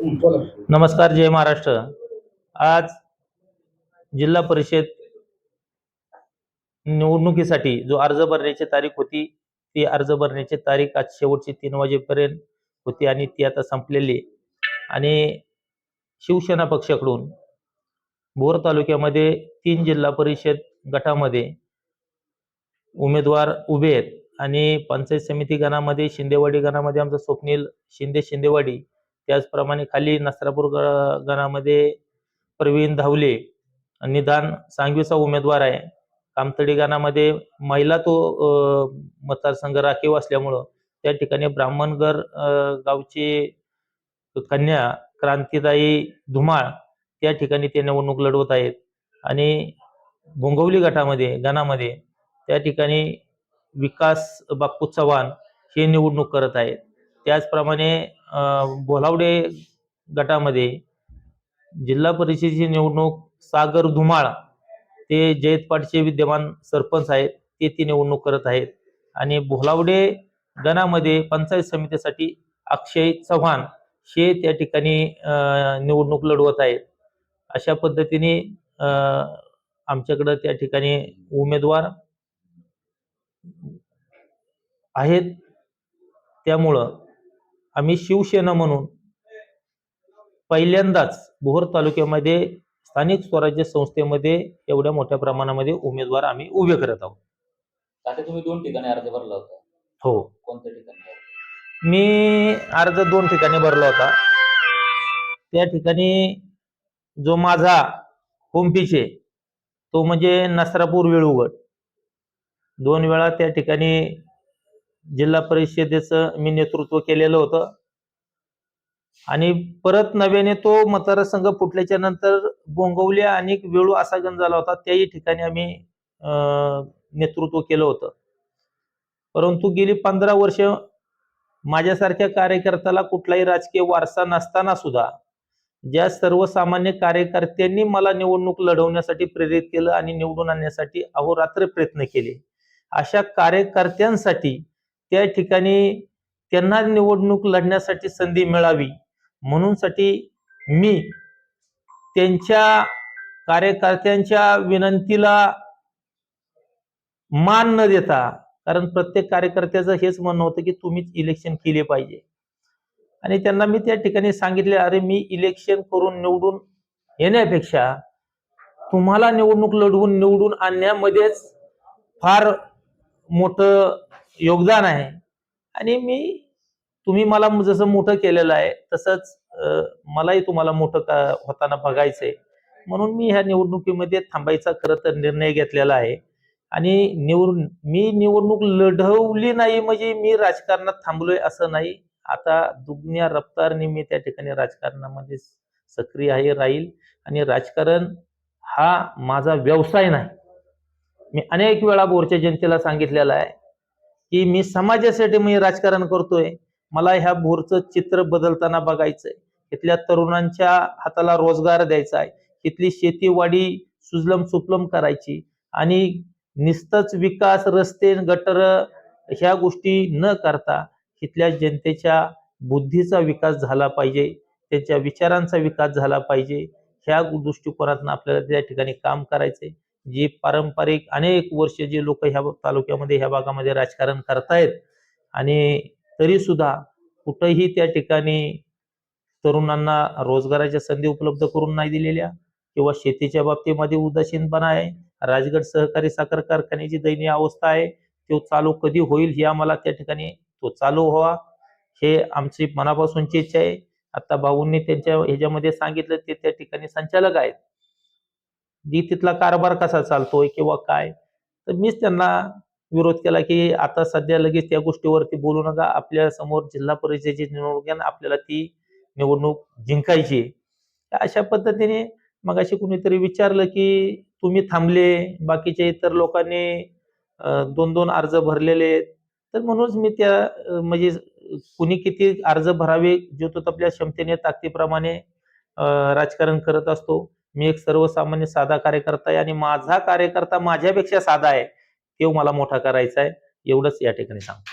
नमस्कार, जय महाराष्ट्र। आज जिल्हा परिषद निवडणुकीसाठी जो अर्ज भरण्याची तारीख होती, ती अर्ज भरण्याची तारीख आज शेवटची 3 वाजेपर्यंत होती आणि ती आता संपलेली आणि शिवसेना पक्षाकडून भोर तालुक्यामध्ये 3 जिल्हा परिषद गटामध्ये उमेदवार उभे आहेत आणि पंचायत समिती गणामध्ये शिंदेवाडी गणामध्ये आमचं स्वप्नील शिंदेवाडी, त्याचप्रमाणे खाली नसरापूर गणामध्ये प्रवीण धावले निदान सांगवीचा उमेदवार आहे। कामतडी गणामध्ये महिला तो मतदारसंघ राखीव असल्यामुळं त्या ठिकाणी ब्राह्मणगर गावचे कन्या क्रांतीताई धुमाळ त्या ठिकाणी ते निवडणूक लढवत आहेत आणि भोंगवली गणामध्ये त्या ठिकाणी विकास बाप्पू चव्हाण हे निवडणूक करत आहेत। त्याचप्रमाणे बोलावडे गटामध्ये जिल्हा परिषदेची निवडणूक सागर धुमाळ ते जयतपाटचे विद्यमान सरपंच आहेत, ते ती निवडणूक करत आहेत आणि भोलावडे गणामध्ये पंचायत समितीसाठी अक्षय चव्हाण हे त्या ठिकाणी निवडणूक लढवत आहेत। अशा पद्धतीने आमच्याकडे त्या ठिकाणी उमेदवार आहेत। त्यामुळं आम्ही शिवसेना म्हणून पहिल्यांदाच भोर तालुक्यामध्ये स्थानिक स्वराज्य संस्थेमध्ये एवढ्या मोठ्या प्रमाणामध्ये उमेदवार आम्ही उभे करत आहोत। आता तुम्ही 2 ठिकाणी अर्ज भरला होता? हो। कोणत्या ठिकाणी? मी अर्ज 2 ठिकाणी भरला होता। त्या ठिकाणी जो माझा होमपिच आहे तो म्हणजे नसरापूर वेळुगड, 2 वेळा त्या ठिकाणी जिल्हा परिषदेचं मी नेतृत्व केलेलं होतं आणि परत नव्याने तो मतदारसंघ फुटल्याच्या नंतर बोंगवली आणि वेळू असा गण झाला होता, त्याही ठिकाणी आम्ही नेतृत्व केलं होतं। परंतु गेली 15 वर्ष माझ्यासारख्या कार्यकर्त्याला कुठलाही राजकीय वारसा नसताना सुद्धा ज्या सर्वसामान्य कार्यकर्त्यांनी मला निवडणूक लढवण्यासाठी प्रेरित केलं आणि निवडून आणण्यासाठी अहोरात्र प्रयत्न केले, अशा कार्यकर्त्यांसाठी त्या ठिकाणी त्यांना निवडणूक लढण्यासाठी संधी मिळावी म्हणूनसाठी मी त्यांच्या कार्यकर्त्यांच्या विनंतीला मान न देता, कारण प्रत्येक कार्यकर्त्याचं हेच म्हणणं होतं की तुम्हीच इलेक्शन केले पाहिजे आणि त्यांना मी त्या ठिकाणी सांगितले, अरे मी इलेक्शन करून निवडून येण्यापेक्षा तुम्हाला निवडणूक लढवून निवडून आणण्यामध्येच फार मोठं योगदान आहे आणि तुम्ही मला जसं मोठं केलेलं आहे तसंच मलाही तुम्हाला मोठं होताना बघायचंय, म्हणून मी ह्या निवडणुकीमध्ये थांबायचा खरं तर निर्णय घेतलेला आहे आणि मी निवडणूक लढवली नाही म्हणजे मी राजकारणात थांबलोय असं नाही। आता दुगण्या रफ्तारने मी त्या ठिकाणी राजकारणामध्ये सक्रिय राहील आणि राजकारण हा माझा व्यवसाय नाही। मी अनेक वेळा भोरच्या जनतेला सांगितलेलं आहे की मी समाजासाठी मी राजकारण करतोय, मला ह्या भोरचं चित्र बदलताना बघायचंय, इथल्या तरुणांच्या हाताला रोजगार द्यायचा आहे, इथली शेतीवाडी सुजलम सुफलम करायची आणि निस्तच विकास रस्ते गटर ह्या गोष्टी न करता इथल्या जनतेच्या बुद्धीचा विकास झाला पाहिजे, त्यांच्या विचारांचा विकास झाला पाहिजे, ह्या दृष्टिकोनातून आपल्याला त्या ठिकाणी काम करायचंय। जी पारंपरिक अनेक वर्ष जे लोक ह्या तालुक्यामध्ये ह्या भागामध्ये राजकारण करतायत आणि तरी सुद्धा कुठेही त्या ठिकाणी तरुणांना रोजगाराच्या संधी उपलब्ध करून नाही दिलेल्या किंवा शेतीच्या बाबतीमध्ये उदासीनपणा आहे। राजगड सहकारी साखर कारखान्याची दयनीय अवस्था आहे, तो चालू कधी होईल ही आम्हाला त्या ठिकाणी तो चालू व्हावा हे आमची मनापासूनची इच्छा आहे। आता भाऊंनी त्यांच्या ह्याच्यामध्ये सांगितलं ते त्या ठिकाणी संचालक आहेत, जी तिथला कारभार कसा चालतोय किंवा काय, तर मीच त्यांना विरोध केला की आता सध्या लगेच त्या गोष्टीवरती बोलू नका, आपल्या समोर जिल्हा परिषदेची निवडणूक आहे, आपल्याला ती निवडणूक जिंकायची। अशा पद्धतीने मग अशी कुणीतरी विचारलं की तुम्ही थांबले, बाकीच्या इतर लोकांनी 2-2 अर्ज भरलेले आहेत, तर म्हणूनच मी त्या म्हणजे कुणी किती अर्ज भरावे जो तो आपल्या क्षमतेने ताकदीप्रमाणे राजकारण करत असतो। मी एक सर्वसामान्य साधा कार्यकर्ता आहे आणि माझा कार्यकर्ता माझ्यापेक्षा साधा आहे, तो मला मोठा करायचा आहे, एवढंच या ठिकाणी सांगतो।